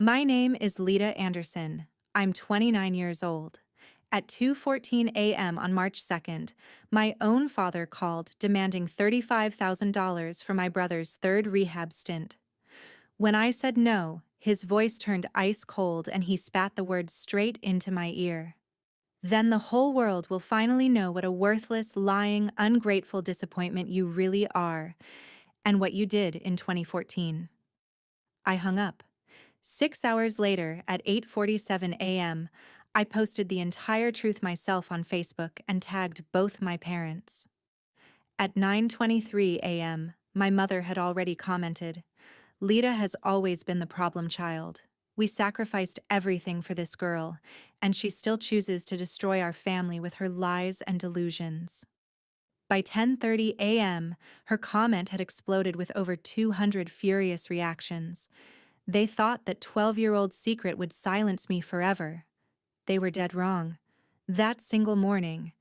My name is Lita Anderson. I'm 29 years old. At 2:14 a.m. on March 2nd, my own father called demanding $35,000 for my brother's third rehab stint. When I said no, his voice turned ice cold and he spat the words straight into my ear. Then the whole world will finally know what a worthless, lying, ungrateful disappointment you really are, and what you did in 2014. I hung up. 6 hours later, at 8:47 a.m., I posted the entire truth myself on Facebook and tagged both my parents. At 9:23 a.m., my mother had already commented, "Lita has always been the problem child. We sacrificed everything for this girl, and she still chooses to destroy our family with her lies and delusions." By 10:30 a.m., her comment had exploded with over 200 furious reactions. They thought that 12-year-old secret would silence me forever. They were dead wrong. That single morning,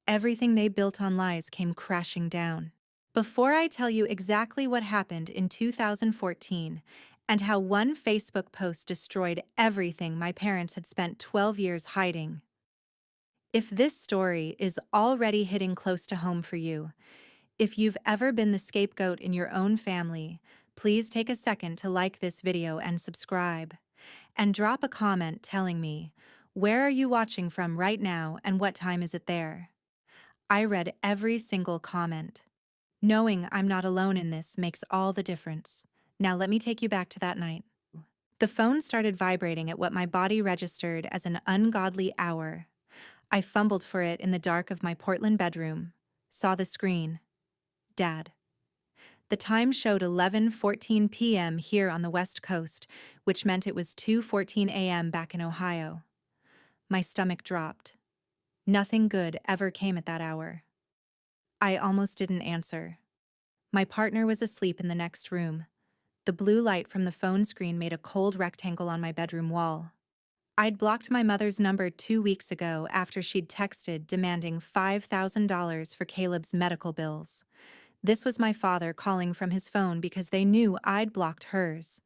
everything they built on lies came crashing down. Before I tell you exactly what happened in 2014 and how one Facebook post destroyed everything my parents had spent 12 years hiding, if this story is already hitting close to home for you, if you've ever been the scapegoat in your own family, please take a second to like this video and subscribe. And drop a comment telling me, where are you watching from right now and what time is it there? I read every single comment. Knowing I'm not alone in this makes all the difference. Now let me take you back to that night. The phone started vibrating at what my body registered as an ungodly hour. I fumbled for it in the dark of my Portland bedroom, saw the screen. Dad. The time showed 11:14 p.m. here on the West Coast, which meant it was 2:14 a.m. back in Ohio. My stomach dropped. Nothing good ever came at that hour. I almost didn't answer. My partner was asleep in the next room. The blue light from the phone screen made a cold rectangle on my bedroom wall. I'd blocked my mother's number 2 weeks ago after she'd texted demanding $5,000 for Caleb's medical bills. This was my father calling from his phone because they knew I'd blocked hers.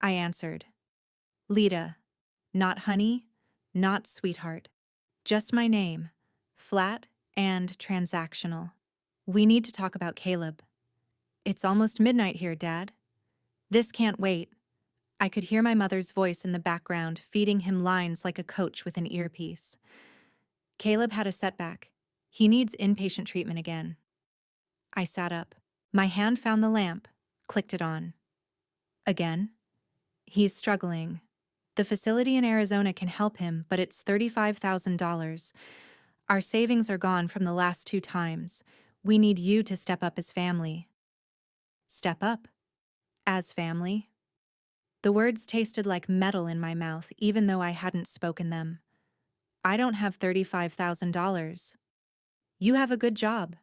I answered. Lita. Not honey, not sweetheart. Just my name. Flat and transactional. We need to talk about Caleb. It's almost midnight here, Dad. This can't wait. I could hear my mother's voice in the background, feeding him lines like a coach with an earpiece. Caleb had a setback. He needs inpatient treatment again. I sat up. My hand found the lamp, clicked it on. Again? He's struggling. The facility in Arizona can help him, but it's $35,000. Our savings are gone from the last 2 times. We need you to step up as family. Step up? As family? The words tasted like metal in my mouth, even though I hadn't spoken them. I don't have $35,000. You have a good job.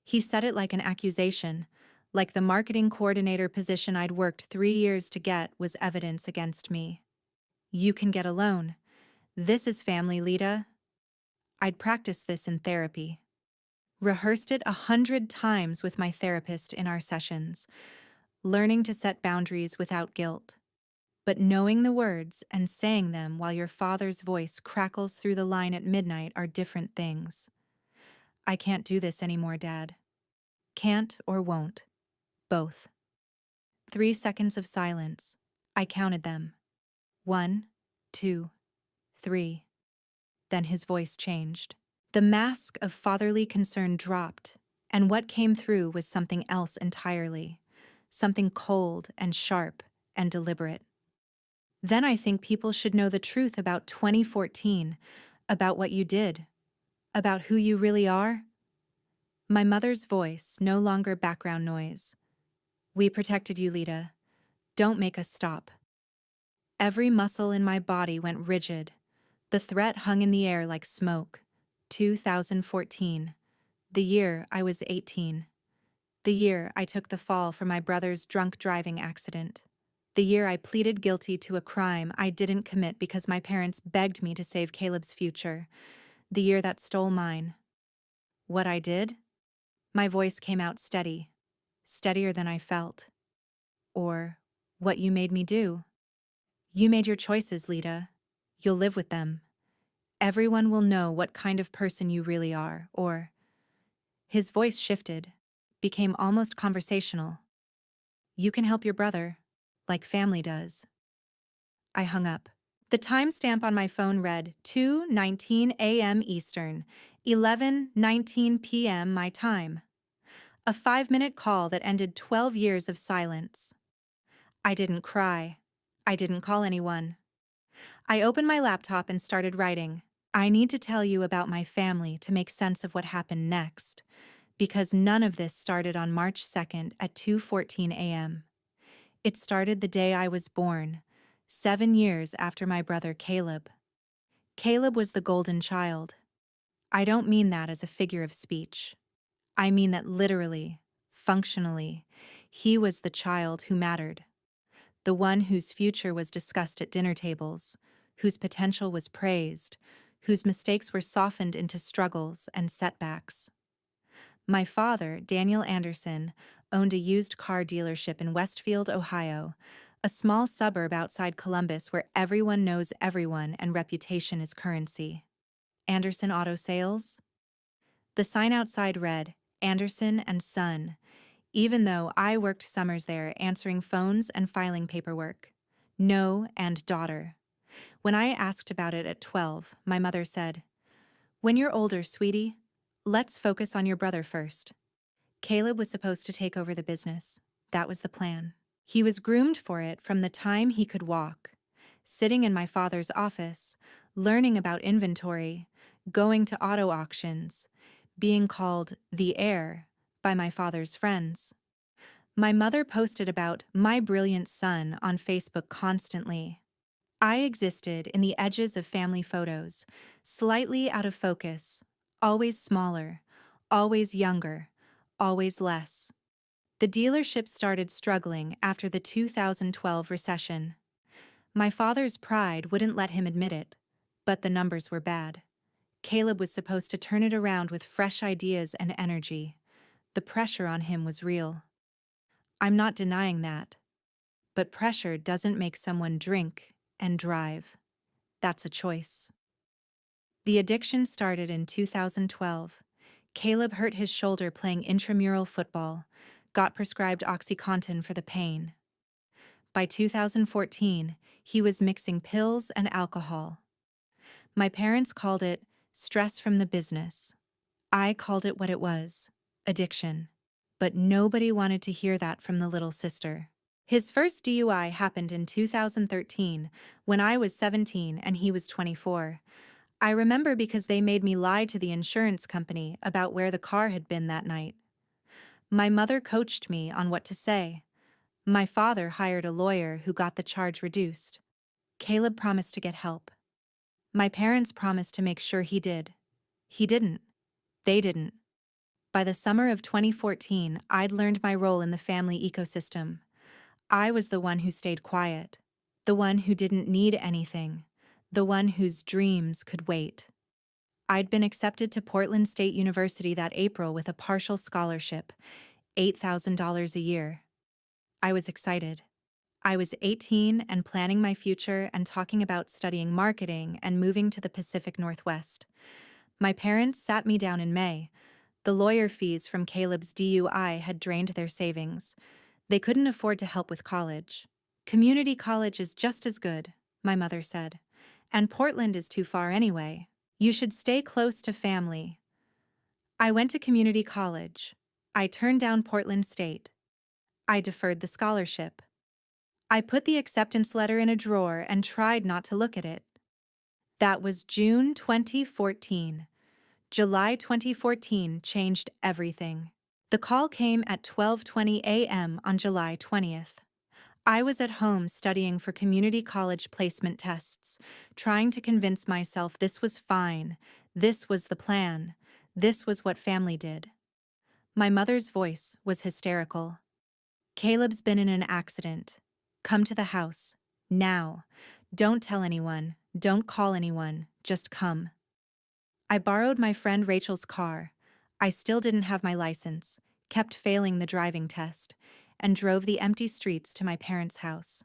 He said it like an accusation, like the marketing coordinator position I'd worked 3 years to get was evidence against me. You can get a loan. This is family, Lita. I'd practiced this in therapy. Rehearsed it 100 times with my therapist in our sessions, learning to set boundaries without guilt. But knowing the words and saying them while your father's voice crackles through the line at midnight are different things. I can't do this anymore, Dad. Can't or won't. Both. 3 seconds of silence. I counted them. 1, 2, 3. Then his voice changed. The mask of fatherly concern dropped, and what came through was something else entirely. Something cold and sharp and deliberate. Then I think people should know the truth about 2014, about what you did, about who you really are. My mother's voice, no longer background noise. We protected you, Lita. Don't make us stop. Every muscle in my body went rigid. The threat hung in the air like smoke. 2014. The year I was 18. The year I took the fall for my brother's drunk driving accident. The year I pleaded guilty to a crime I didn't commit because my parents begged me to save Caleb's future. The year that stole mine. What I did? My voice came out steady. Steadier than I felt. Or, what you made me do. You made your choices, Lita. You'll live with them. Everyone will know what kind of person you really are, or... His voice shifted, became almost conversational. You can help your brother, like family does. I hung up. The timestamp on my phone read 2:19 a.m. Eastern, 11:19 p.m. my time. A 5-minute call that ended 12 years of silence. I didn't cry. I didn't call anyone. I opened my laptop and started writing. I need to tell you about my family to make sense of what happened next, because none of this started on March 2nd at 2:14 a.m. It started the day I was born, 7 years after my brother Caleb. Caleb was the golden child. I don't mean that as a figure of speech. I mean that literally, functionally, he was the child who mattered. The one whose future was discussed at dinner tables, whose potential was praised, whose mistakes were softened into struggles and setbacks. My father, Daniel Anderson, owned a used car dealership in Westfield, Ohio, a small suburb outside Columbus where everyone knows everyone and reputation is currency. Anderson Auto Sales? The sign outside read, Anderson and Son, even though I worked summers there answering phones and filing paperwork. No and daughter. When I asked about it at 12, my mother said, When you're older, sweetie, let's focus on your brother first. Caleb was supposed to take over the business. That was the plan. He was groomed for it from the time he could walk. Sitting in my father's office, learning about inventory, going to auto auctions, being called the heir by my father's friends. My mother posted about my brilliant son on Facebook constantly. I existed in the edges of family photos, slightly out of focus, always smaller, always younger, always less. The dealership started struggling after the 2012 recession. My father's pride wouldn't let him admit it, but the numbers were bad. Caleb was supposed to turn it around with fresh ideas and energy. The pressure on him was real. I'm not denying that. But pressure doesn't make someone drink and drive. That's a choice. The addiction started in 2012. Caleb hurt his shoulder playing intramural football, got prescribed OxyContin for the pain. By 2014, he was mixing pills and alcohol. My parents called it stress from the business. I called it what it was, addiction. But nobody wanted to hear that from the little sister. His first DUI happened in 2013, when I was 17 and he was 24. I remember because they made me lie to the insurance company about where the car had been that night. My mother coached me on what to say. My father hired a lawyer who got the charge reduced. Caleb promised to get help. My parents promised to make sure he did. He didn't. They didn't. By the summer of 2014, I'd learned my role in the family ecosystem. I was the one who stayed quiet, the one who didn't need anything, the one whose dreams could wait. I'd been accepted to Portland State University that April with a partial scholarship, $8,000 a year. I was excited. I was 18 and planning my future and talking about studying marketing and moving to the Pacific Northwest. My parents sat me down in May. The lawyer fees from Caleb's DUI had drained their savings. They couldn't afford to help with college. Community college is just as good, my mother said. And Portland is too far anyway. You should stay close to family. I went to community college. I turned down Portland State. I deferred the scholarship. I put the acceptance letter in a drawer and tried not to look at it. That was June 2014. July 2014 changed everything. The call came at 12:20 a.m. on July 20th. I was at home studying for community college placement tests, trying to convince myself this was fine, this was the plan, this was what family did. My mother's voice was hysterical. Caleb's been in an accident. Come to the house. Now. Don't tell anyone. Don't call anyone. Just come. I borrowed my friend Rachel's car. I still didn't have my license, kept failing the driving test, and drove the empty streets to my parents' house.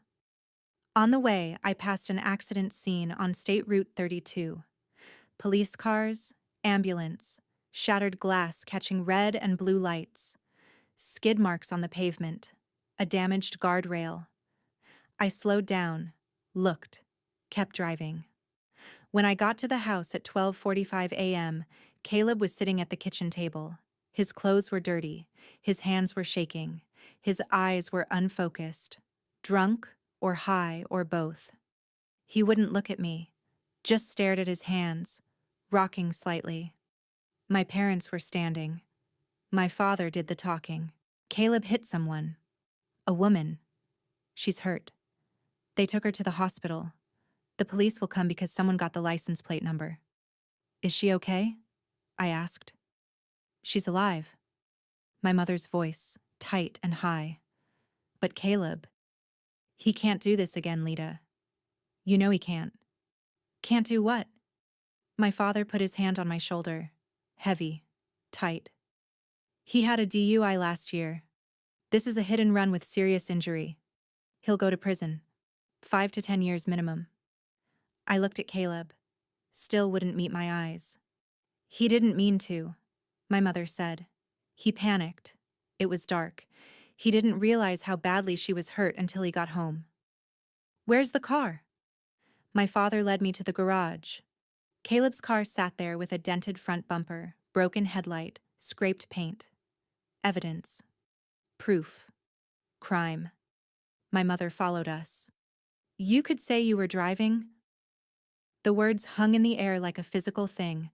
On the way, I passed an accident scene on State Route 32. Police cars, ambulance, shattered glass catching red and blue lights, skid marks on the pavement, a damaged guardrail. I slowed down, looked, kept driving. When I got to the house at 12:45 a.m., Caleb was sitting at the kitchen table. His clothes were dirty, his hands were shaking, his eyes were unfocused, drunk or high or both. He wouldn't look at me, just stared at his hands, rocking slightly. My parents were standing. My father did the talking. Caleb hit someone. A woman. She's hurt. They took her to the hospital. The police will come because someone got the license plate number. Is she okay? I asked. She's alive. My mother's voice, tight and high. But Caleb, he can't do this again, Lita. You know he can't. Can't do what? My father put his hand on my shoulder. Heavy. Tight. He had a DUI last year. This is a hit and run with serious injury. He'll go to prison. 5 to 10 years minimum. I looked at Caleb. Still wouldn't meet my eyes. He didn't mean to, my mother said. He panicked. It was dark. He didn't realize how badly she was hurt until he got home. Where's the car? My father led me to the garage. Caleb's car sat there with a dented front bumper, broken headlight, scraped paint. Evidence. Proof. Crime. My mother followed us. You could say you were driving? The words hung in the air like a physical thing.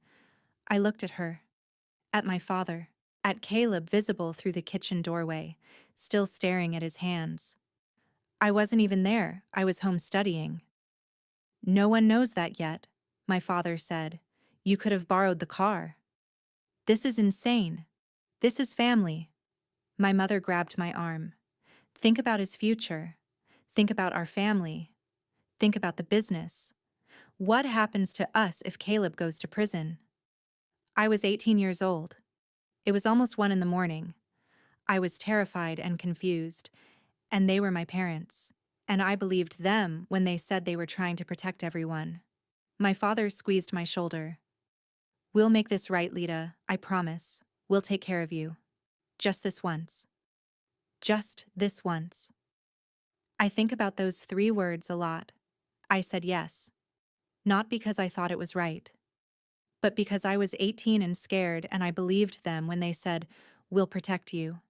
I looked at her. At my father. At Caleb visible through the kitchen doorway, still staring at his hands. I wasn't even there. I was home studying. No one knows that yet, my father said. You could have borrowed the car. This is insane. This is family. My mother grabbed my arm. Think about his future. Think about our family. Think about the business. What happens to us if Caleb goes to prison? I was 18 years old. It was almost 1 a.m. I was terrified and confused, and they were my parents, and I believed them when they said they were trying to protect everyone. My father squeezed my shoulder. We'll make this right, Lita, I promise. We'll take care of you. Just this once. Just this once. I think about those 3 words a lot. I said yes. Not because I thought it was right, but because I was 18 and scared, and I believed them when they said, we'll protect you,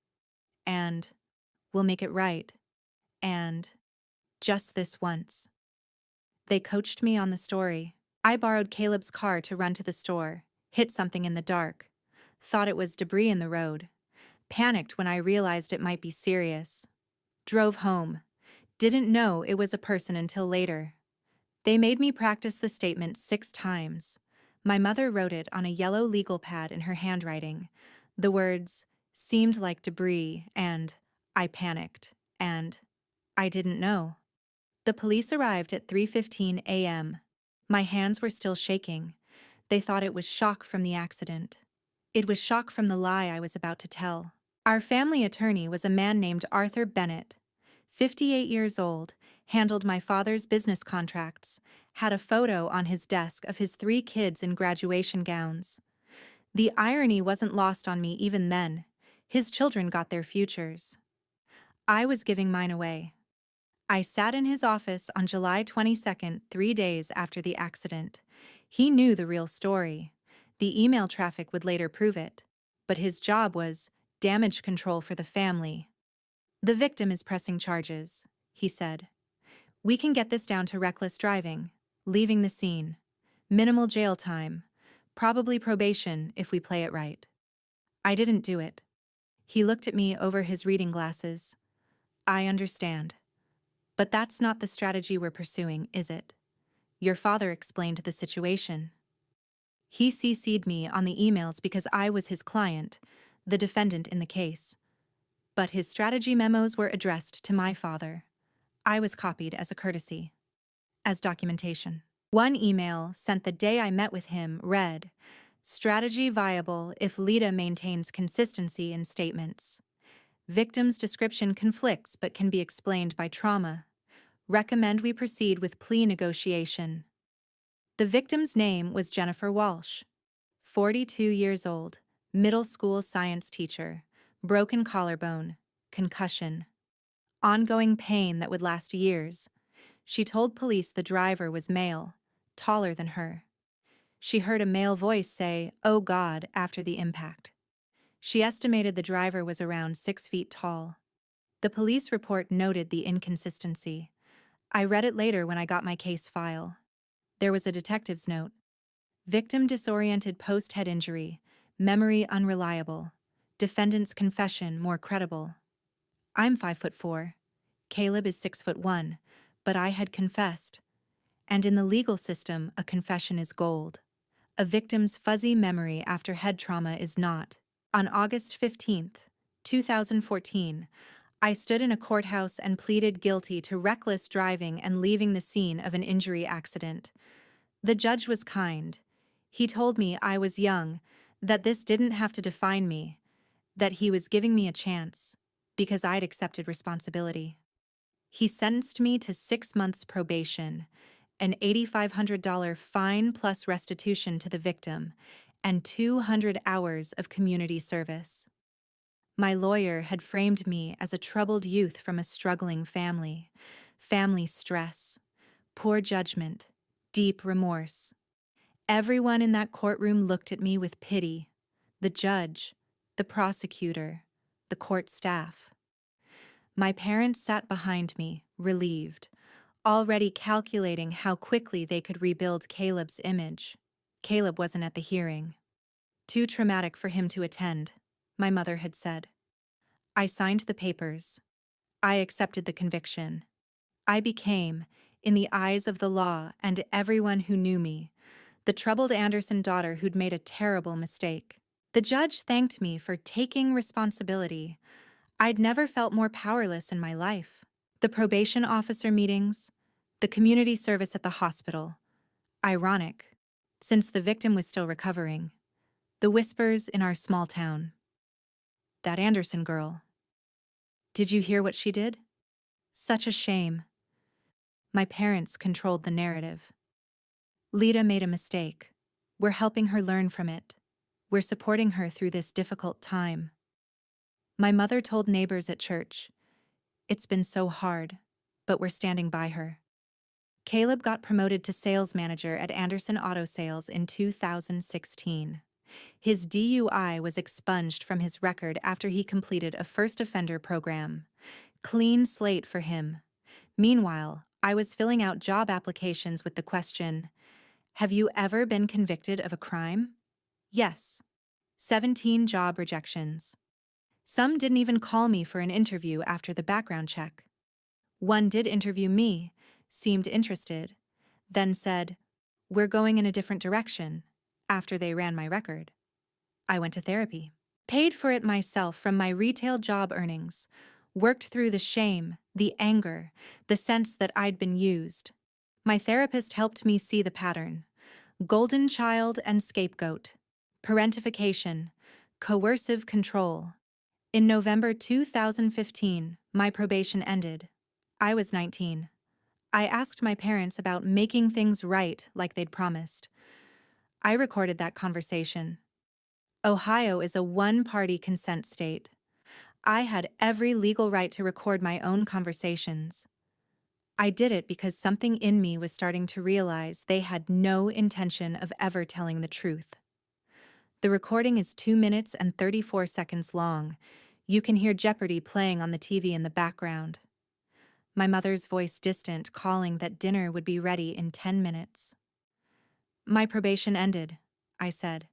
and we'll make it right, and just this once. They coached me on the story. I borrowed Caleb's car to run to the store, hit something in the dark, thought it was debris in the road, panicked when I realized it might be serious, drove home, didn't know it was a person until later. They made me practice the statement 6 times. My mother wrote it on a yellow legal pad in her handwriting. The words seemed like debris, and I panicked, and I didn't know. The police arrived at 3:15 a.m. My hands were still shaking. They thought it was shock from the accident. It was shock from the lie I was about to tell. Our family attorney was a man named Arthur Bennett, 58 years old, handled my father's business contracts, had a photo on his desk of his 3 kids in graduation gowns. The irony wasn't lost on me even then. His children got their futures. I was giving mine away. I sat in his office on July 22nd, 3 days after the accident. He knew the real story. The email traffic would later prove it. But his job was damage control for the family. The victim is pressing charges, he said. We can get this down to reckless driving, leaving the scene, minimal jail time, probably probation if we play it right. I didn't do it. He looked at me over his reading glasses. I understand. But that's not the strategy we're pursuing, is it? Your father explained the situation. He CC'd me on the emails because I was his client, the defendant in the case. But his strategy memos were addressed to my father. I was copied as a courtesy. As documentation. One email, sent the day I met with him, read, strategy viable if Lita maintains consistency in statements. Victim's description conflicts but can be explained by trauma. Recommend we proceed with plea negotiation. The victim's name was Jennifer Walsh, 42 years old, middle school science teacher, broken collarbone, concussion, ongoing pain that would last years. She told police the driver was male, taller than her. She heard a male voice say, "Oh God," after the impact. She estimated the driver was around 6 feet tall. The police report noted the inconsistency. I read it later when I got my case file. There was a detective's note. Victim disoriented post-head injury, memory unreliable, defendant's confession more credible. I'm 5'4". Caleb is 6'1", but I had confessed. And in the legal system, a confession is gold. A victim's fuzzy memory after head trauma is not. On August 15th, 2014, I stood in a courthouse and pleaded guilty to reckless driving and leaving the scene of an injury accident. The judge was kind. He told me I was young, that this didn't have to define me, that he was giving me a chance, because I'd accepted responsibility. He sentenced me to 6 months probation, an $8,500 fine plus restitution to the victim, and 200 hours of community service. My lawyer had framed me as a troubled youth from a struggling family stress, poor judgment, deep remorse. Everyone in that courtroom looked at me with pity, the judge, the prosecutor, the court staff. My parents sat behind me, relieved, already calculating how quickly they could rebuild Caleb's image. Caleb wasn't at the hearing. Too traumatic for him to attend, my mother had said. I signed the papers. I accepted the conviction. I became, in the eyes of the law and everyone who knew me, the troubled Anderson daughter who'd made a terrible mistake. The judge thanked me for taking responsibility. I'd never felt more powerless in my life. The probation officer meetings, the community service at the hospital. Ironic, since the victim was still recovering. The whispers in our small town. That Anderson girl. Did you hear what she did? Such a shame. My parents controlled the narrative. Lita made a mistake. We're helping her learn from it. We're supporting her through this difficult time. My mother told neighbors at church, "It's been so hard, but we're standing by her." Caleb got promoted to sales manager at Anderson Auto Sales in 2016. His DUI was expunged from his record after he completed a first offender program. Clean slate for him. Meanwhile, I was filling out job applications with the question, "Have you ever been convicted of a crime?" Yes. 17 job rejections. Some didn't even call me for an interview after the background check. One did interview me, seemed interested, then said, "We're going in a different direction," after they ran my record. I went to therapy. Paid for it myself from my retail job earnings. Worked through the shame, the anger, the sense that I'd been used. My therapist helped me see the pattern. Golden child and scapegoat. Parentification. Coercive control. In November 2015, my probation ended. I was 19. I asked my parents about making things right like they'd promised. I recorded that conversation. Ohio is a one-party consent state. I had every legal right to record my own conversations. I did it because something in me was starting to realize they had no intention of ever telling the truth. The recording is 2 minutes and 34 seconds long. You can hear Jeopardy playing on the TV in the background. My mother's voice distant, calling that dinner would be ready in 10 minutes. My probation ended, I said.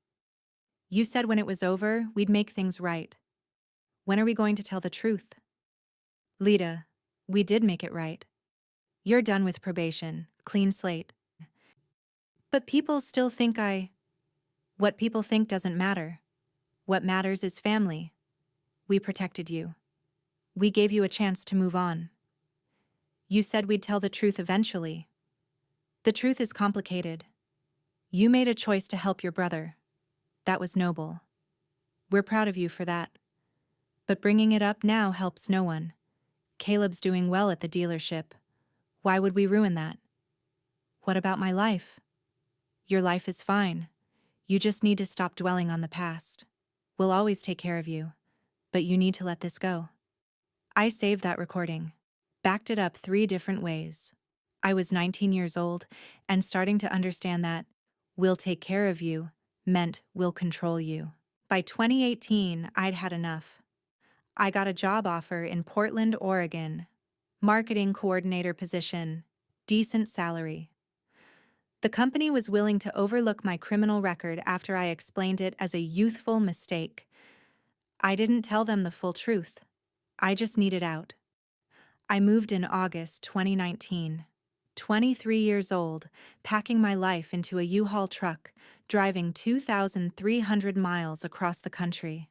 You said when it was over, we'd make things right. When are we going to tell the truth? Lita, we did make it right. You're done with probation, clean slate. But people still think What people think doesn't matter. What matters is family. We protected you. We gave you a chance to move on. You said we'd tell the truth eventually. The truth is complicated. You made a choice to help your brother. That was noble. We're proud of you for that. But bringing it up now helps no one. Caleb's doing well at the dealership. Why would we ruin that? What about my life? Your life is fine. You just need to stop dwelling on the past. We'll always take care of you, but you need to let this go. I saved that recording, backed it up 3 different ways. I was 19 years old and starting to understand that "we'll take care of you" meant "we'll control you." By 2018, I'd had enough. I got a job offer in Portland, Oregon. Marketing coordinator position, decent salary. The company was willing to overlook my criminal record after I explained it as a youthful mistake. I didn't tell them the full truth. I just needed out. I moved in August 2019. 23 years old, packing my life into a U-Haul truck, driving 2,300 miles across the country.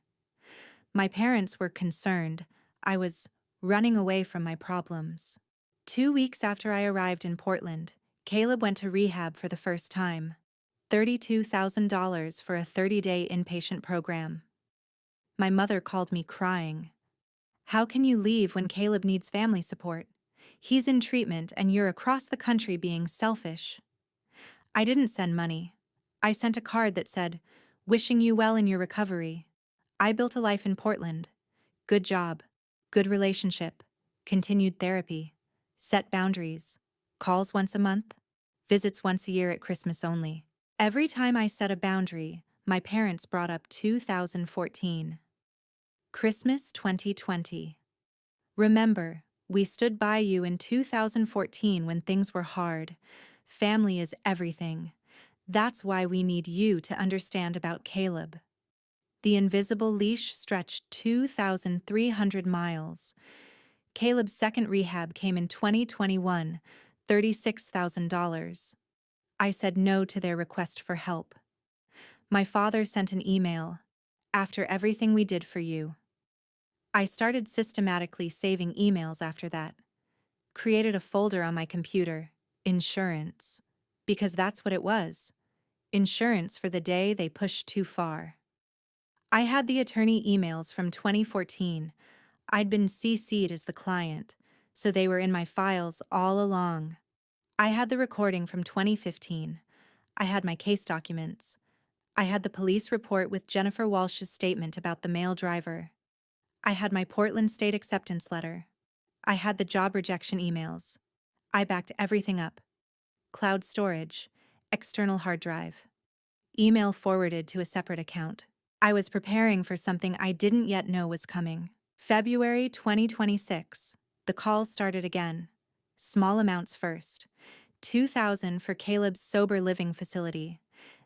My parents were concerned. I was running away from my problems. 2 weeks after I arrived in Portland, Caleb went to rehab for the first time. $32,000 for a 30-day inpatient program. My mother called me crying. "How can you leave when Caleb needs family support? He's in treatment and you're across the country being selfish." I didn't send money. I sent a card that said, "Wishing you well in your recovery. I built a life in Portland. Good job. Good relationship. Continued therapy. Set boundaries. Calls once a month. Visits once a year at Christmas only." Every time I set a boundary, my parents brought up 2014. Christmas 2020. "Remember, we stood by you in 2014 when things were hard. Family is everything. That's why we need you to understand about Caleb." The invisible leash stretched 2,300 miles. Caleb's second rehab came in 2021, $36,000. I said no to their request for help. My father sent an email. "After everything we did for you." I started systematically saving emails after that. Created a folder on my computer, insurance, because that's what it was. Insurance for the day they pushed too far. I had the attorney emails from 2014. I'd been CC'd as the client, so they were in my files all along. I had the recording from 2015. I had my case documents. I had the police report with Jennifer Walsh's statement about the male driver. I had my Portland State acceptance letter. I had the job rejection emails. I backed everything up. Cloud storage, external hard drive. Email forwarded to a separate account. I was preparing for something I didn't yet know was coming. February 2026. The calls started again. Small amounts first. $2,000 for Caleb's sober living facility,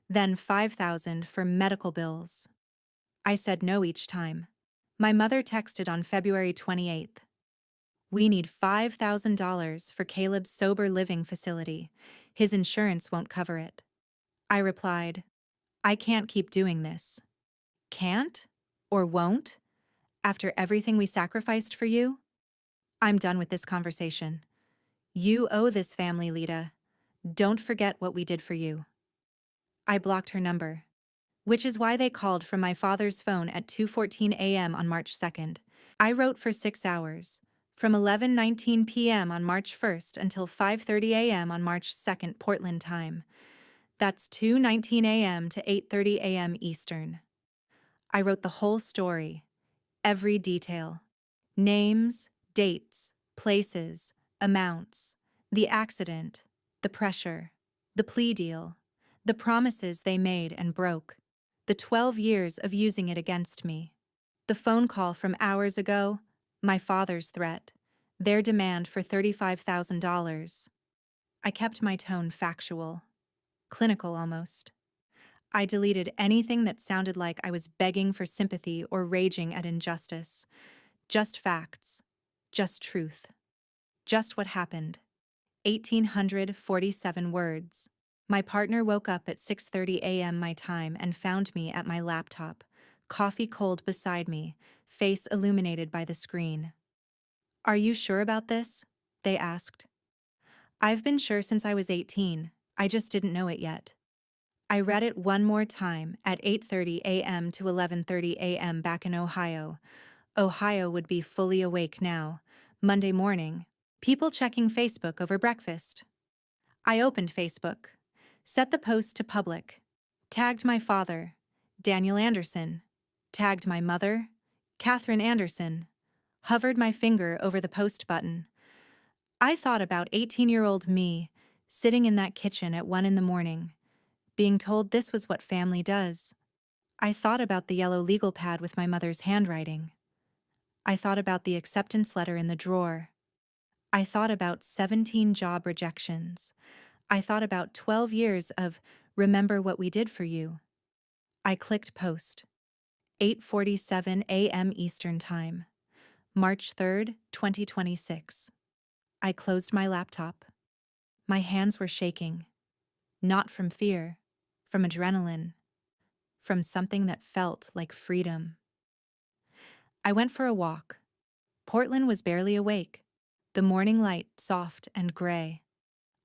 then $5,000 for medical bills. I said no each time. My mother texted on February 28th. "We need $5,000 for Caleb's sober living facility. His insurance won't cover it." I replied, "I can't keep doing this." "Can't? Or won't? After everything we sacrificed for you? I'm done with this conversation. You owe this family, Lita. Don't forget what we did for you." I blocked her number, which is why they called from my father's phone at 2:14 a.m. on March 2nd. I wrote for 6 hours, from 11:19 p.m. on March 1st until 5:30 a.m. on March 2nd Portland time. That's 2:19 a.m. to 8:30 a.m. Eastern. I wrote the whole story, every detail. Names, dates, places, amounts, the accident, the pressure, the plea deal, the promises they made and broke, the 12 years of using it against me. The phone call from hours ago, my father's threat, their demand for $35,000. I kept my tone factual, clinical almost. I deleted anything that sounded like I was begging for sympathy or raging at injustice. Just facts, just truth, just what happened. 1,847 words. My partner woke up at 6:30 a.m. my time and found me at my laptop, coffee cold beside me, face illuminated by the screen. "Are you sure about this?" they asked. "I've been sure since I was 18, I just didn't know it yet." I read it one more time at 8:30 a.m. to 11:30 a.m. back in Ohio. Ohio would be fully awake now. Monday morning, People checking Facebook over breakfast. I opened Facebook, set the post to public, tagged my father, Daniel Anderson, tagged my mother, Catherine Anderson, hovered my finger over the post button. I thought about 18-year-old me, sitting in that kitchen at 1 in the morning, being told this was what family does. I thought about the yellow legal pad with my mother's handwriting. I thought about the acceptance letter in the drawer. I thought about 17 job rejections. I thought about 12 years of remember what we did for you. I clicked post. 8:47 a.m. Eastern Time, March 3rd, 2026. I closed my laptop. My hands were shaking. Not from fear, from adrenaline, from something that felt like freedom. I went for a walk. Portland was barely awake, the morning light soft and gray.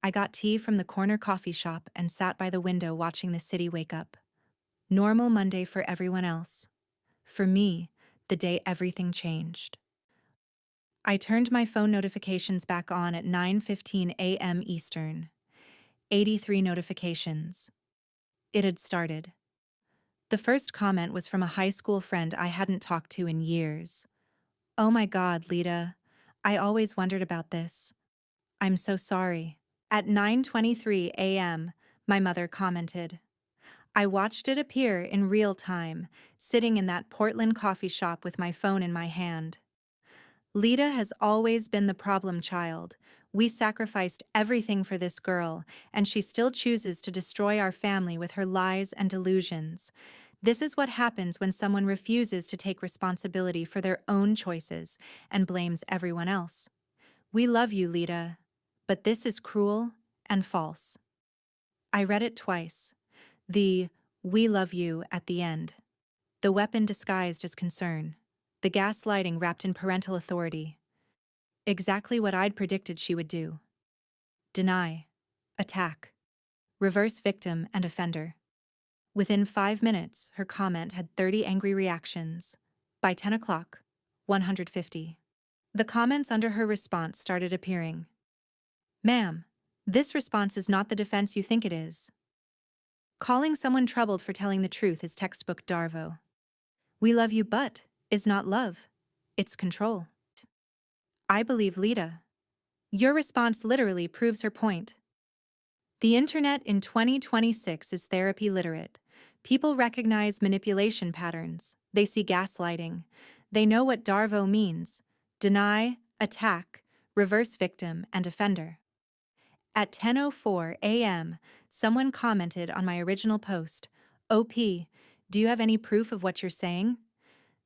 I got tea from the corner coffee shop and sat by the window watching the city wake up. Normal Monday for everyone else. For me, the day everything changed. I turned my phone notifications back on at 9:15 a.m. Eastern. 83 notifications. It had started. The first comment was from a high school friend I hadn't talked to in years. "Oh my God, Lita. I always wondered about this. I'm so sorry." At 9:23 a.m., my mother commented. I watched it appear in real time, sitting in that Portland coffee shop with my phone in my hand. Lita has always been the problem child. We sacrificed everything for this girl, and she still chooses to destroy our family with her lies and delusions. This is what happens when someone refuses to take responsibility for their own choices and blames everyone else. We love you, Lita, but this is cruel and false. I read it twice. The "we love you" at the end. The weapon disguised as concern. The gaslighting wrapped in parental authority. Exactly what I'd predicted she would do. Deny. Attack. Reverse victim and offender. Within 5 minutes, her comment had 30 angry reactions. By 10 o'clock, 150. The comments under her response started appearing. "Ma'am, this response is not the defense you think it is." Calling someone troubled for telling the truth is textbook Darvo. "We love you but" is not love. It's control. I believe Lita. Your response literally proves her point. The internet in 2026 is therapy literate. People recognize manipulation patterns. They see gaslighting. They know what Darvo means: deny, attack, reverse victim, and offender. At 10:04 a.m., someone commented on my original post, "OP, do you have any proof of what you're saying?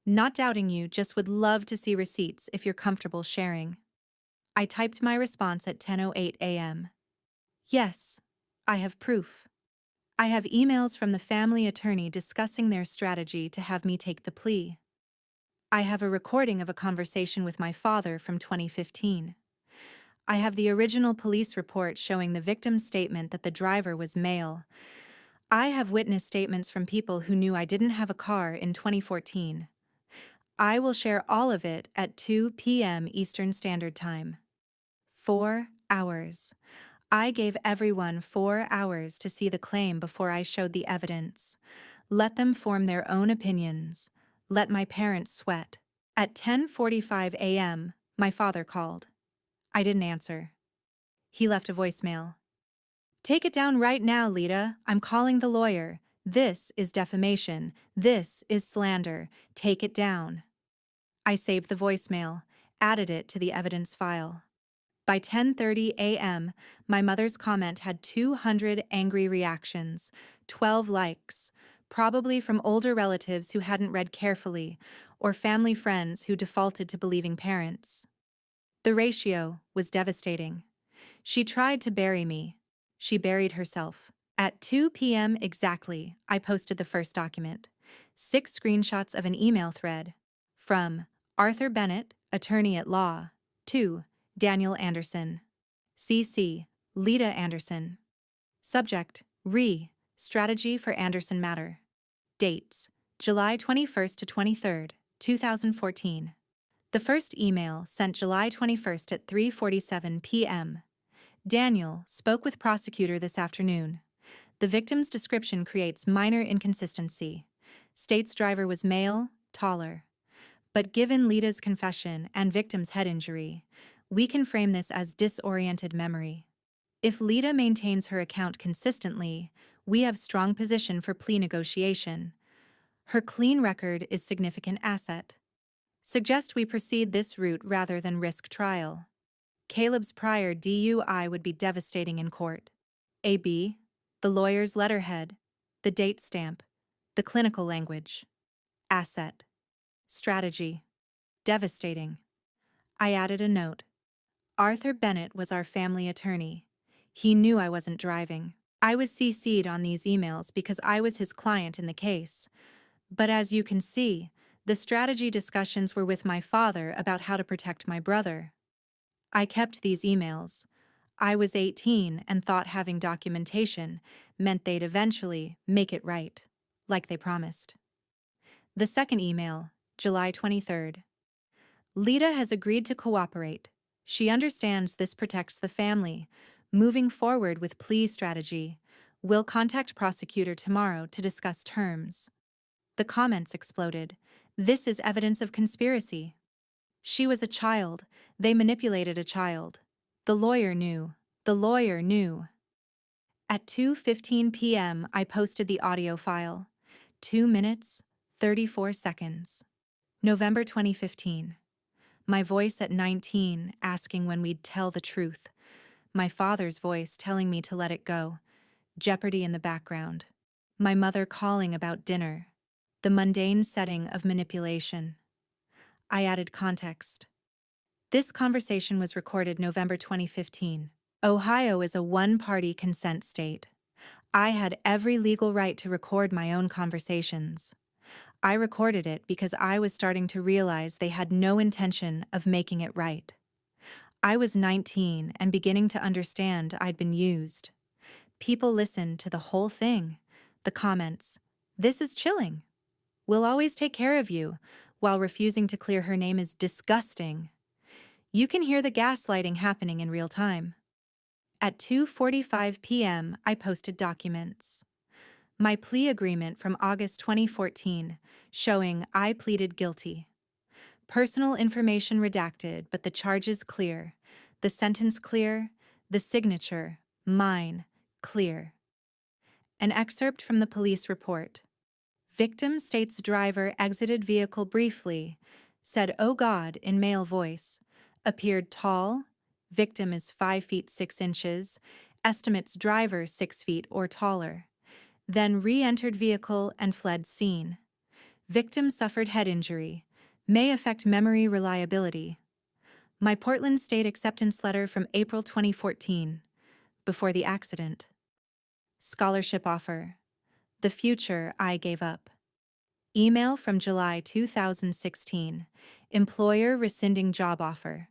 Not doubting you, just would love to see receipts if you're comfortable sharing." I typed my response at 10:08 a.m. Yes, I have proof. I have emails from the family attorney discussing their strategy to have me take the plea. I have a recording of a conversation with my father from 2015. I have the original police report showing the victim's statement that the driver was male. I have witness statements from people who knew I didn't have a car in 2014. I will share all of it at 2 p.m. Eastern Standard Time. 4 hours. I gave everyone 4 hours to see the claim before I showed the evidence. Let them form their own opinions. Let my parents sweat. At 10:45 a.m., my father called. I didn't answer. He left a voicemail. "Take it down right now, Lita. I'm calling the lawyer. This is defamation. This is slander. Take it down." I saved the voicemail, added it to the evidence file. By 10:30 a.m., my mother's comment had 200 angry reactions, 12 likes, probably from older relatives who hadn't read carefully, or family friends who defaulted to believing parents. The ratio was devastating. She tried to bury me. She buried herself. At 2 p.m. exactly, I posted the first document. 6 screenshots of an email thread. From Arthur Bennett, attorney at law, to Daniel Anderson. CC, Lita Anderson. Subject, Strategy for Anderson Matter. Dates, July 21st to 23rd, 2014. The first email, sent July 21st at 3:47 p.m. Daniel spoke with prosecutor this afternoon. The victim's description creates minor inconsistency. States driver was male, taller. But given Lita's confession and victim's head injury, we can frame this as disoriented memory. If Lita maintains her account consistently, we have strong position for plea negotiation. Her clean record is significant asset. Suggest we proceed this route rather than risk trial. Caleb's prior DUI would be devastating in court. AB, the lawyer's letterhead, the date stamp, the clinical language. Asset. Strategy. Devastating. I added a note. Arthur Bennett was our family attorney. He knew I wasn't driving. I was CC'd on these emails because I was his client in the case. But as you can see, the strategy discussions were with my father about how to protect my brother. I kept these emails. I was 18 and thought having documentation meant they'd eventually make it right, like they promised. The second email, July 23rd. Lita has agreed to cooperate. She understands this protects the family. Moving forward with plea strategy, we'll contact prosecutor tomorrow to discuss terms. The comments exploded. This is evidence of conspiracy. She was a child. They manipulated a child. The lawyer knew. The lawyer knew. At 2:15 p.m., I posted the audio file. 2 minutes, 34 seconds. November 2015. My voice at 19 asking when we'd tell the truth. My father's voice telling me to let it go. Jeopardy in the background. My mother calling about dinner. The mundane setting of manipulation. I added context. This conversation was recorded November 2015. Ohio is a one-party consent state. I had every legal right to record my own conversations. I recorded it because I was starting to realize they had no intention of making it right. I was 19 and beginning to understand I'd been used. People listened to the whole thing. The comments, "This is chilling. We'll always take care of you," while refusing to clear her name is disgusting. You can hear the gaslighting happening in real time. At 2:45 p.m., I posted documents. My plea agreement from August 2014, showing I pleaded guilty. Personal information redacted, but the charges clear. The sentence clear. The signature, mine, clear. An excerpt from the police report. Victim states driver exited vehicle briefly, said "Oh God" in male voice, appeared tall, victim is 5 feet 6 inches, estimates driver 6 feet or taller, then re-entered vehicle and fled scene. Victim suffered head injury, may affect memory reliability. My Portland State acceptance letter from April 2014, before the accident. Scholarship offer. The future I gave up. Email from July 2016. Employer rescinding job offer.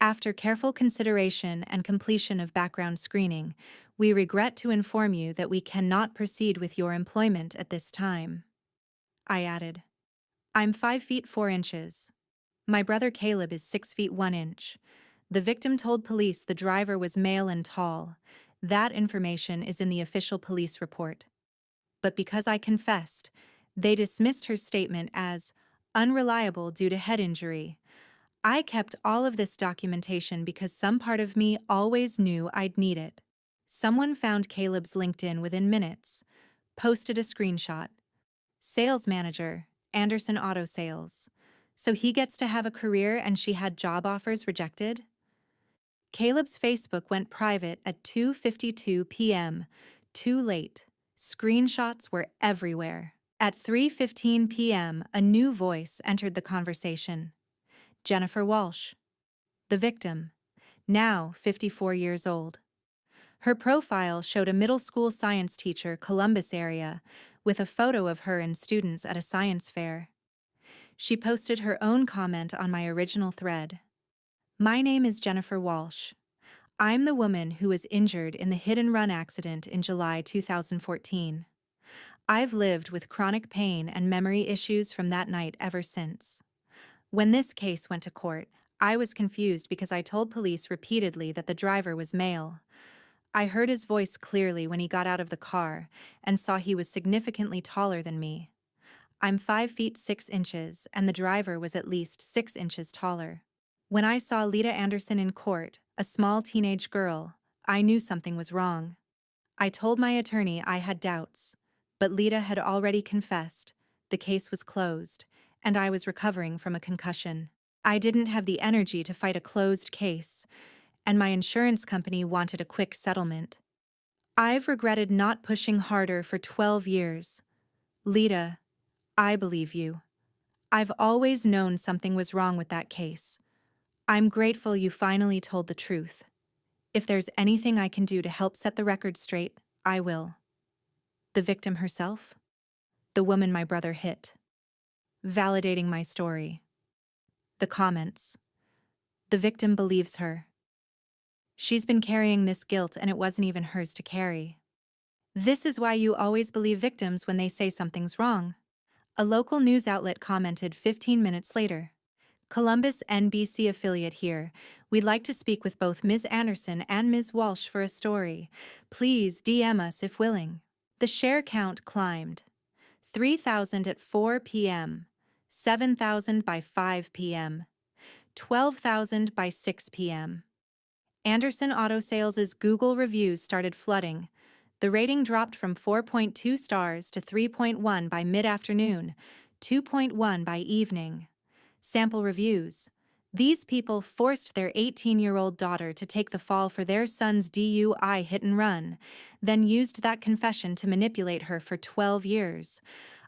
After careful consideration and completion of background screening, we regret to inform you that we cannot proceed with your employment at this time. I added, I'm 5 feet 4 inches. My brother Caleb is 6 feet 1 inch. The victim told police the driver was male and tall. That information is in the official police report. But because I confessed, they dismissed her statement as unreliable due to head injury. I kept all of this documentation because some part of me always knew I'd need it. Someone found Caleb's LinkedIn within minutes, posted a screenshot. Sales manager, Anderson Auto Sales. So he gets to have a career and she had job offers rejected? Caleb's Facebook went private at 2:52 p.m. Too late. Screenshots were everywhere. At 3:15 p.m., a new voice entered the conversation. Jennifer Walsh. The victim. Now 54 years old. Her profile showed a middle school science teacher, Columbus area, with a photo of her and students at a science fair. She posted her own comment on my original thread. My name is Jennifer Walsh. I'm the woman who was injured in the hit-and-run accident in July 2014. I've lived with chronic pain and memory issues from that night ever since. When this case went to court, I was confused because I told police repeatedly that the driver was male. I heard his voice clearly when he got out of the car and saw he was significantly taller than me. I'm 5 feet 6 inches, and the driver was at least 6 inches taller. When I saw Lita Anderson in court, a small teenage girl, I knew something was wrong. I told my attorney I had doubts, but Lita had already confessed, the case was closed, and I was recovering from a concussion. I didn't have the energy to fight a closed case, and my insurance company wanted a quick settlement. I've regretted not pushing harder for 12 years. Lita, I believe you. I've always known something was wrong with that case. I'm grateful you finally told the truth. If there's anything I can do to help set the record straight, I will. The victim herself? The woman my brother hit. Validating my story. The comments. The victim believes her. She's been carrying this guilt and it wasn't even hers to carry. This is why you always believe victims when they say something's wrong. A local news outlet commented 15 minutes later. Columbus NBC affiliate here. We'd like to speak with both Ms. Anderson and Ms. Walsh for a story. Please DM us if willing. The share count climbed. 3,000 at 4 p.m., 7,000 by 5 p.m., 12,000 by 6 p.m. Anderson Auto Sales's Google reviews started flooding. The rating dropped from 4.2 stars to 3.1 by mid-afternoon, 2.1 by evening. Sample reviews. These people forced their 18-year-old daughter to take the fall for their son's DUI hit and run, then used that confession to manipulate her for 12 years.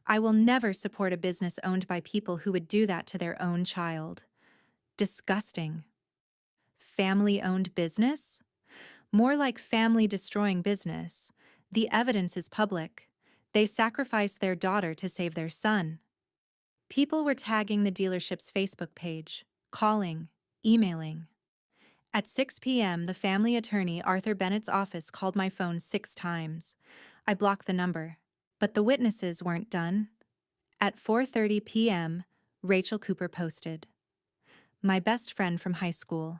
I will never support a business owned by people who would do that to their own child. Disgusting. Family-owned business? More like family-destroying business. The evidence is public. They sacrificed their daughter to save their son. People were tagging the dealership's Facebook page, calling, emailing. At 6 p.m., the family attorney Arthur Bennett's office called my phone 6 times. I blocked the number, but the witnesses weren't done. At 4:30 p.m., Rachel Cooper posted. My best friend from high school.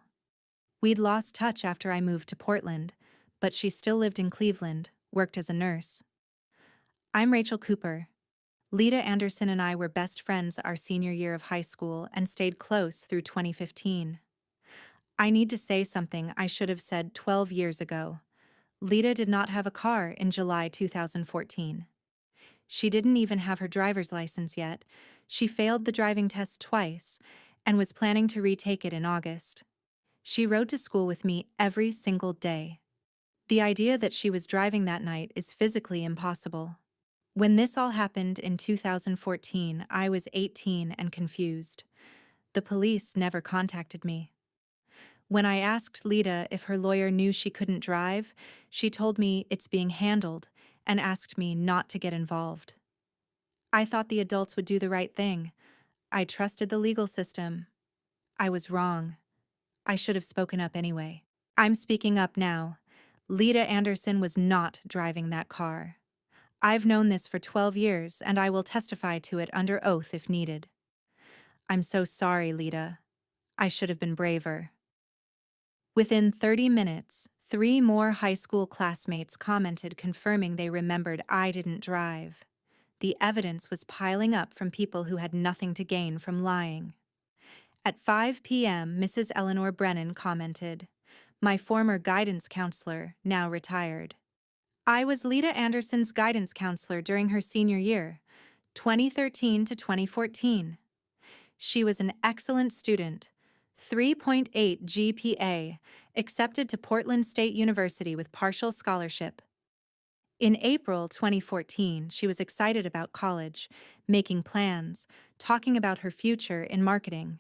We'd lost touch after I moved to Portland, but she still lived in Cleveland, worked as a nurse. I'm Rachel Cooper. Lita Anderson and I were best friends our senior year of high school and stayed close through 2015. I need to say something I should have said 12 years ago. Lita did not have a car in July 2014. She didn't even have her driver's license yet. She failed the driving test twice and was planning to retake it in August. She rode to school with me every single day. The idea that she was driving that night is physically impossible. When this all happened in 2014, I was 18 and confused. The police never contacted me. When I asked Lita if her lawyer knew she couldn't drive, she told me it's being handled and asked me not to get involved. I thought the adults would do the right thing. I trusted the legal system. I was wrong. I should have spoken up anyway. I'm speaking up now. Lita Anderson was not driving that car. I've known this for 12 years, and I will testify to it under oath if needed. I'm so sorry, Lita. I should have been braver. Within 30 minutes, 3 more high school classmates commented confirming they remembered I didn't drive. The evidence was piling up from people who had nothing to gain from lying. At 5 p.m., Mrs. Eleanor Brennan commented, my former guidance counselor, now retired. I was Lita Anderson's guidance counselor during her senior year, 2013 to 2014. She was an excellent student, 3.8 GPA, accepted to Portland State University with partial scholarship. In April 2014, she was excited about college, making plans, talking about her future in marketing.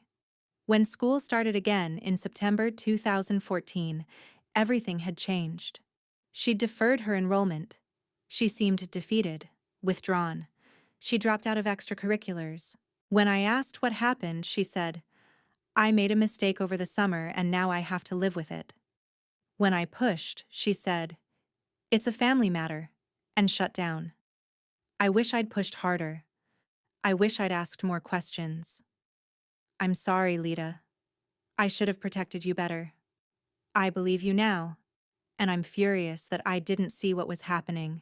When school started again in September 2014, everything had changed. She deferred her enrollment. She seemed defeated, withdrawn. She dropped out of extracurriculars. When I asked what happened, she said, I made a mistake over the summer and now I have to live with it. When I pushed, she said, it's a family matter, and shut down. I wish I'd pushed harder. I wish I'd asked more questions. I'm sorry, Lita. I should have protected you better. I believe you now, and I'm furious that I didn't see what was happening.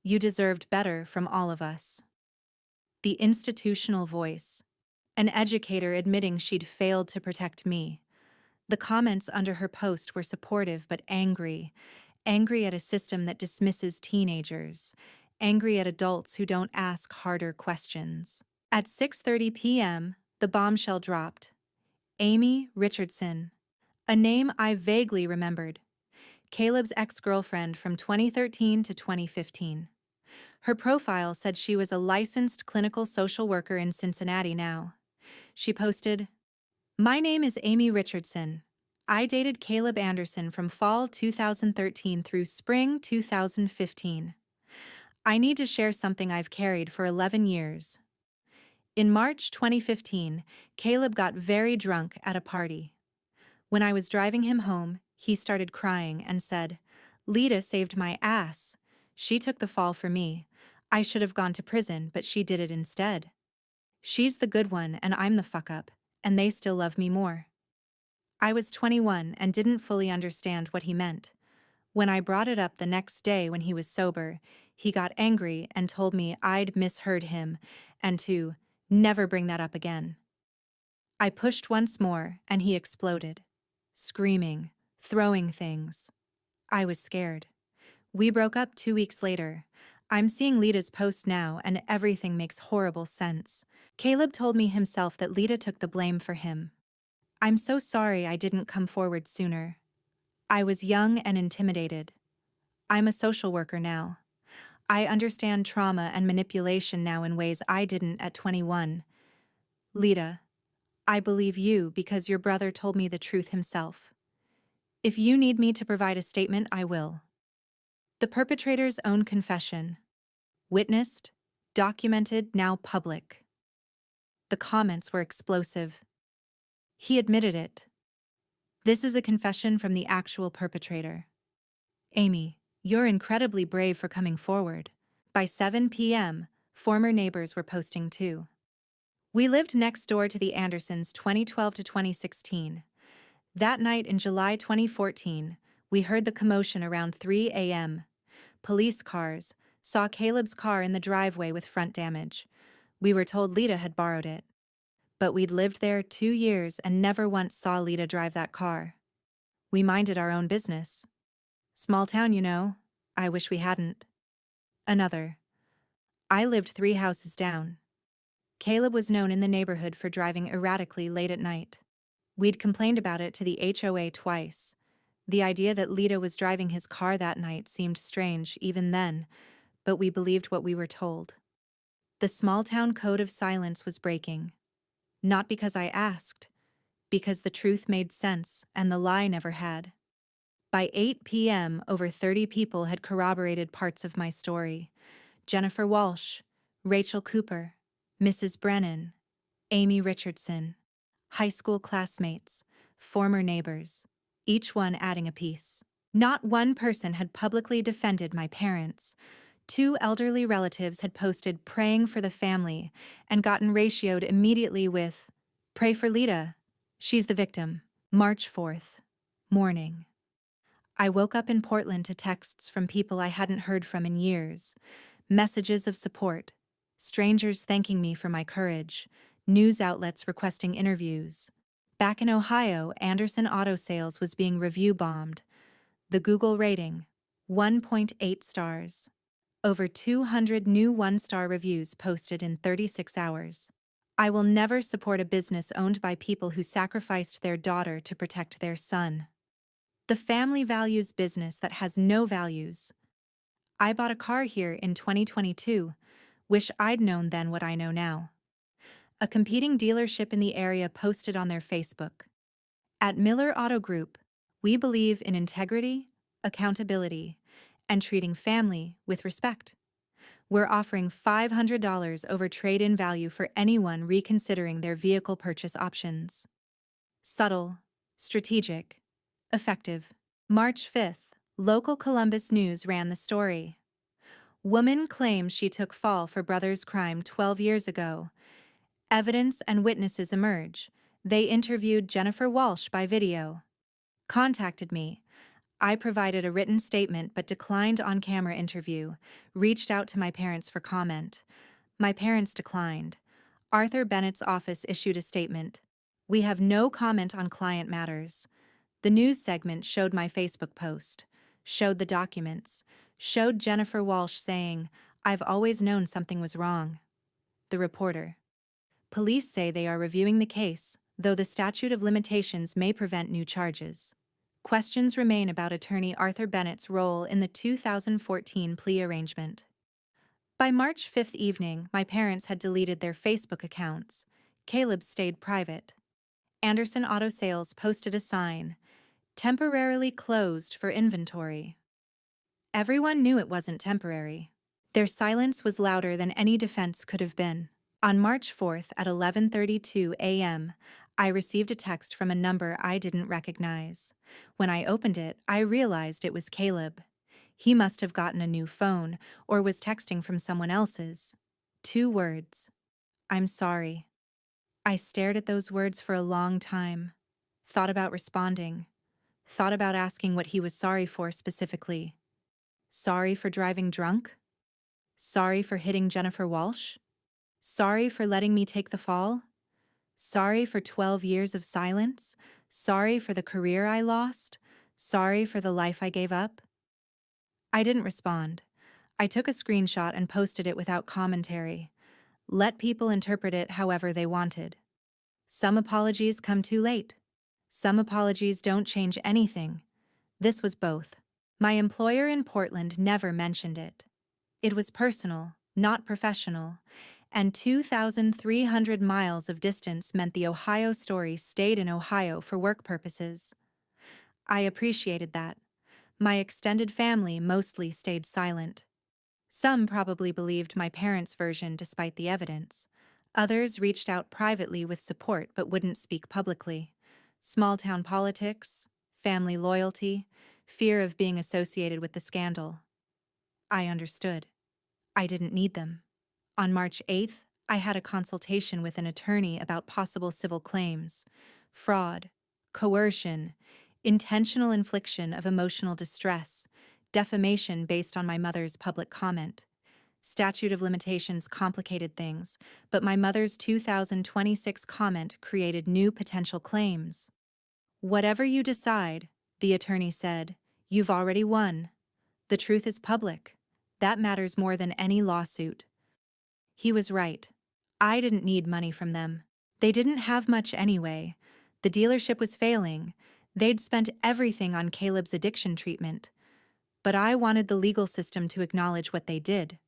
You deserved better from all of us. The institutional voice. An educator admitting she'd failed to protect me. The comments under her post were supportive but angry. Angry at a system that dismisses teenagers. Angry at adults who don't ask harder questions. At 6:30 p.m., the bombshell dropped. Amy Richardson. A name I vaguely remembered. Caleb's ex-girlfriend from 2013 to 2015. Her profile said she was a licensed clinical social worker in Cincinnati now. She posted, "My name is Amy Richardson. I dated Caleb Anderson from fall 2013 through spring 2015. I need to share something I've carried for 11 years. In March 2015, Caleb got very drunk at a party. When I was driving him home, he started crying and said, 'Lita saved my ass. She took the fall for me. I should have gone to prison, but she did it instead. She's the good one and I'm the fuck up, and they still love me more.' I was 21 and didn't fully understand what he meant. When I brought it up the next day when he was sober, he got angry and told me I'd misheard him and to never bring that up again. I pushed once more and he exploded, screaming, throwing things. I was scared. We broke up 2 weeks later. I'm seeing Lita's post now and everything makes horrible sense. Caleb told me himself that Lita took the blame for him. I'm so sorry I didn't come forward sooner. I was young and intimidated. I'm a social worker now. I understand trauma and manipulation now in ways I didn't at 21. Lita, I believe you because your brother told me the truth himself. If you need me to provide a statement, I will." The perpetrator's own confession. Witnessed, documented, now public. The comments were explosive. He admitted it. This is a confession from the actual perpetrator. "Amy, you're incredibly brave for coming forward." By 7 p.m., former neighbors were posting too. We lived next door to the Andersons 2012 to 2016. That night in July 2014, we heard the commotion around 3 a.m. Police cars saw Caleb's car in the driveway with front damage. We were told Lita had borrowed it. But we'd lived there 2 years and never once saw Lita drive that car. We minded our own business. Small town, you know. I wish we hadn't. Another. I lived 3 houses down. Caleb was known in the neighborhood for driving erratically late at night. We'd complained about it to the HOA twice. The idea that Lita was driving his car that night seemed strange even then, but we believed what we were told. The small-town code of silence was breaking. Not because I asked, because the truth made sense and the lie never had. By 8 p.m., over 30 people had corroborated parts of my story. Jennifer Walsh, Rachel Cooper, Mrs. Brennan, Amy Richardson, high school classmates, former neighbors, each one adding a piece. Not one person had publicly defended my parents. 2 elderly relatives had posted praying for the family and gotten ratioed immediately with, "Pray for Lita. She's the victim." March 4th. Morning. I woke up in Portland to texts from people I hadn't heard from in years. Messages of support. Strangers thanking me for my courage. News outlets requesting interviews. Back in Ohio, Anderson Auto Sales was being review bombed. The Google rating, 1.8 stars. Over 200 new 1-star reviews posted in 36 hours. I will never support a business owned by people who sacrificed their daughter to protect their son. The family values business that has no values. I bought a car here in 2022. Wish I'd known then what I know now. A competing dealership in the area posted on their Facebook. At Miller Auto Group, we believe in integrity, accountability, and treating family with respect. We're offering $500 over trade-in value for anyone reconsidering their vehicle purchase options. Subtle, strategic, effective. March 5th, local Columbus News ran the story. Woman claims she took fall for brother's crime 12 years ago. Evidence and witnesses emerge. They interviewed Jennifer Walsh by video. Contacted me. I provided a written statement but declined on-camera interview. Reached out to my parents for comment. My parents declined. Arthur Bennett's office issued a statement. We have no comment on client matters. The news segment showed my Facebook post, showed the documents, showed Jennifer Walsh saying, "I've always known something was wrong." The reporter. Police say they are reviewing the case, though the statute of limitations may prevent new charges. Questions remain about attorney Arthur Bennett's role in the 2014 plea arrangement. By March 5th evening, my parents had deleted their Facebook accounts. Caleb stayed private. Anderson Auto Sales posted a sign, "Temporarily closed for inventory." Everyone knew it wasn't temporary. Their silence was louder than any defense could have been. On March 4th at 11:32 a.m., I received a text from a number I didn't recognize. When I opened it, I realized it was Caleb. He must have gotten a new phone or was texting from someone else's. 2 words. "I'm sorry." I stared at those words for a long time. Thought about responding. Thought about asking what he was sorry for specifically. Sorry for driving drunk? Sorry for hitting Jennifer Walsh? Sorry for letting me take the fall? Sorry for 12 years of silence? Sorry for the career I lost? Sorry for the life I gave up? I didn't respond. I took a screenshot and posted it without commentary. Let people interpret it however they wanted. Some apologies come too late. Some apologies don't change anything. This was both. My employer in Portland never mentioned it. It was personal, not professional, and 2,300 miles of distance meant the Ohio story stayed in Ohio for work purposes. I appreciated that. My extended family mostly stayed silent. Some probably believed my parents' version despite the evidence. Others reached out privately with support but wouldn't speak publicly. Small-town politics, family loyalty, fear of being associated with the scandal. I understood. I didn't need them. On March 8th, I had a consultation with an attorney about possible civil claims, fraud, coercion, intentional infliction of emotional distress, defamation based on my mother's public comment. Statute of limitations complicated things, but my mother's 2026 comment created new potential claims. Whatever you decide, the attorney said, you've already won. The truth is public. That matters more than any lawsuit. He was right. I didn't need money from them. They didn't have much anyway. The dealership was failing. They'd spent everything on Caleb's addiction treatment. But I wanted the legal system to acknowledge what they did.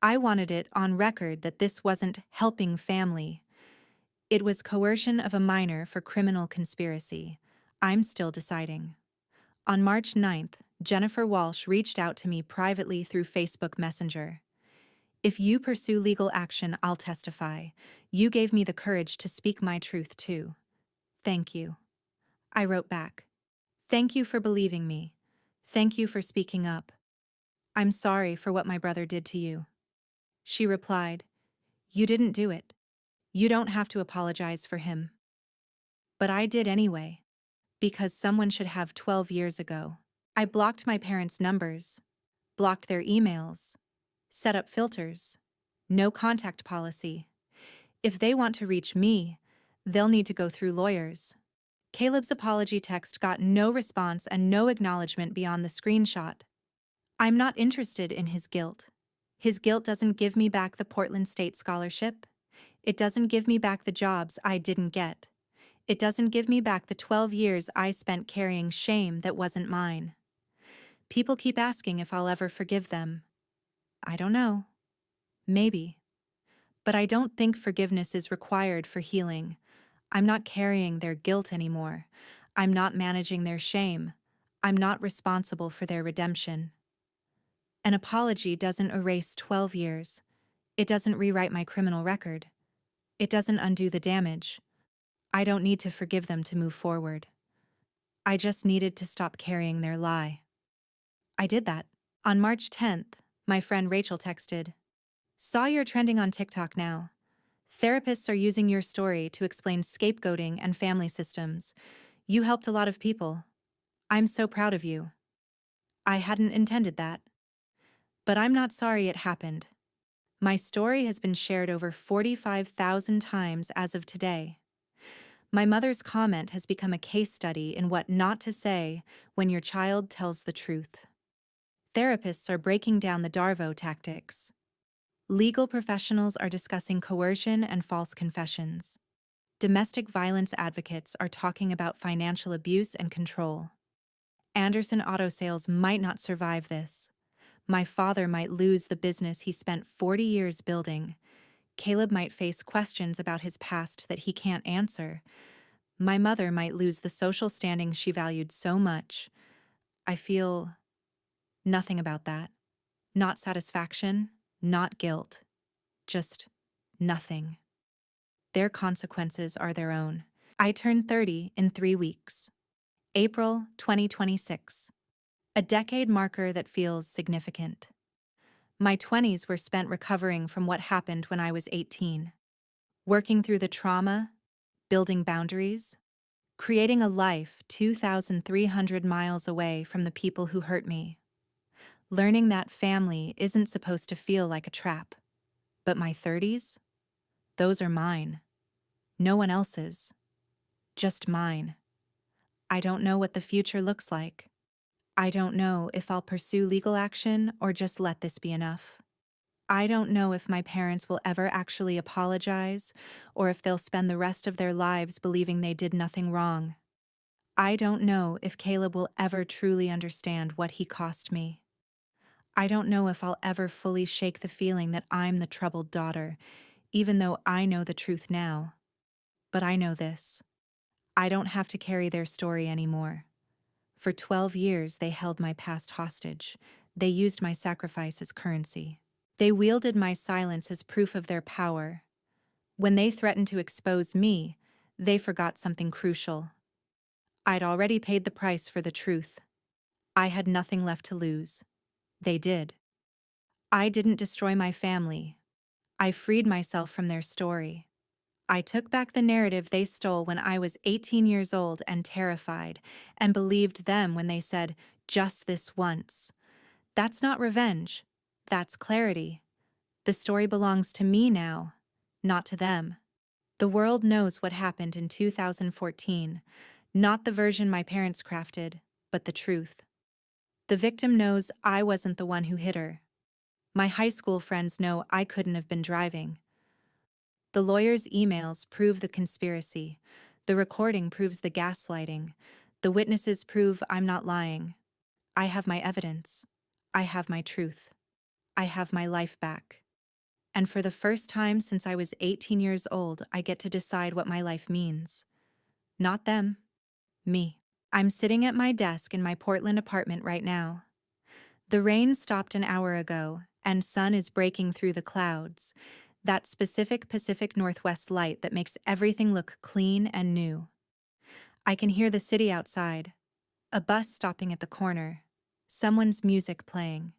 I wanted it on record that this wasn't helping family. It was coercion of a minor for criminal conspiracy. I'm still deciding. On March 9th, Jennifer Walsh reached out to me privately through Facebook Messenger. If you pursue legal action, I'll testify. You gave me the courage to speak my truth too. Thank you. I wrote back. Thank you for believing me. Thank you for speaking up. I'm sorry for what my brother did to you. She replied, you didn't do it. You don't have to apologize for him. But I did anyway, because someone should have 12 years ago. I blocked my parents' numbers, blocked their emails, set up filters, no contact policy. If they want to reach me, they'll need to go through lawyers. Caleb's apology text got no response and no acknowledgement beyond the screenshot. I'm not interested in his guilt. His guilt doesn't give me back the Portland State Scholarship. It doesn't give me back the jobs I didn't get. It doesn't give me back the 12 years I spent carrying shame that wasn't mine. People keep asking if I'll ever forgive them. I don't know. Maybe. But I don't think forgiveness is required for healing. I'm not carrying their guilt anymore. I'm not managing their shame. I'm not responsible for their redemption. An apology doesn't erase 12 years. It doesn't rewrite my criminal record. It doesn't undo the damage. I don't need to forgive them to move forward. I just needed to stop carrying their lie. I did that. On March 10th, my friend Rachel texted, "Saw you're trending on TikTok now. Therapists are using your story to explain scapegoating and family systems. You helped a lot of people. I'm so proud of you. I hadn't intended that. But I'm not sorry it happened. My story has been shared over 45,000 times as of today. My mother's comment has become a case study in what not to say when your child tells the truth. Therapists are breaking down the Darvo tactics. Legal professionals are discussing coercion and false confessions. Domestic violence advocates are talking about financial abuse and control. Anderson Auto Sales might not survive this. My father might lose the business he spent 40 years building. Caleb might face questions about his past that he can't answer. My mother might lose the social standing she valued so much. I feel nothing about that. Not satisfaction, not guilt. Just nothing. Their consequences are their own. I turn 30 in 3 weeks. April 2026. A decade marker that feels significant. My 20s were spent recovering from what happened when I was 18. Working through the trauma, building boundaries, creating a life 2,300 miles away from the people who hurt me. Learning that family isn't supposed to feel like a trap. But my 30s? Those are mine. No one else's. Just mine. I don't know what the future looks like. I don't know if I'll pursue legal action or just let this be enough. I don't know if my parents will ever actually apologize or if they'll spend the rest of their lives believing they did nothing wrong. I don't know if Caleb will ever truly understand what he cost me. I don't know if I'll ever fully shake the feeling that I'm the troubled daughter, even though I know the truth now. But I know this. I don't have to carry their story anymore. For 12 years, they held my past hostage. They used my sacrifice as currency. They wielded my silence as proof of their power. When they threatened to expose me, they forgot something crucial. I'd already paid the price for the truth. I had nothing left to lose. They did. I didn't destroy my family. I freed myself from their story. I took back the narrative they stole when I was 18 years old and terrified, and believed them when they said, "Just this once." That's not revenge. That's clarity. The story belongs to me now, not to them. The world knows what happened in 2014, not the version my parents crafted, but the truth. The victim knows I wasn't the one who hit her. My high school friends know I couldn't have been driving. The lawyer's emails prove the conspiracy. The recording proves the gaslighting. The witnesses prove I'm not lying. I have my evidence. I have my truth. I have my life back. And for the first time since I was 18 years old, I get to decide what my life means. Not them. Me. I'm sitting at my desk in my Portland apartment right now. The rain stopped an hour ago, and sun is breaking through the clouds. That specific Pacific Northwest light that makes everything look clean and new. I can hear the city outside. A bus stopping at the corner. Someone's music playing.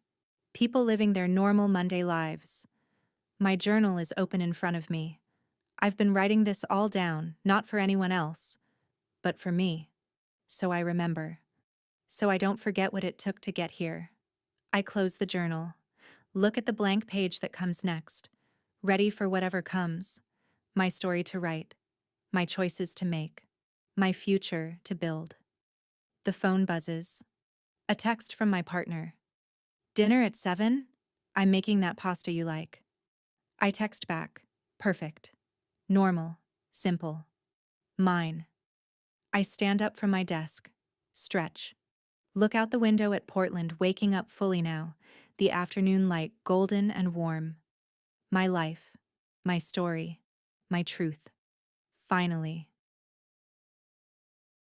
People living their normal Monday lives. My journal is open in front of me. I've been writing this all down, not for anyone else, but for me. So I remember. So I don't forget what it took to get here. I close the journal. Look at the blank page that comes next. Ready for whatever comes. My story to write. My choices to make. My future to build. The phone buzzes. A text from my partner. "Dinner at 7? I'm making that pasta you like." I text back. Perfect. Normal. Simple. Mine. I stand up from my desk. Stretch. Look out the window at Portland waking up fully now, the afternoon light golden and warm. My life. My story. My truth. Finally.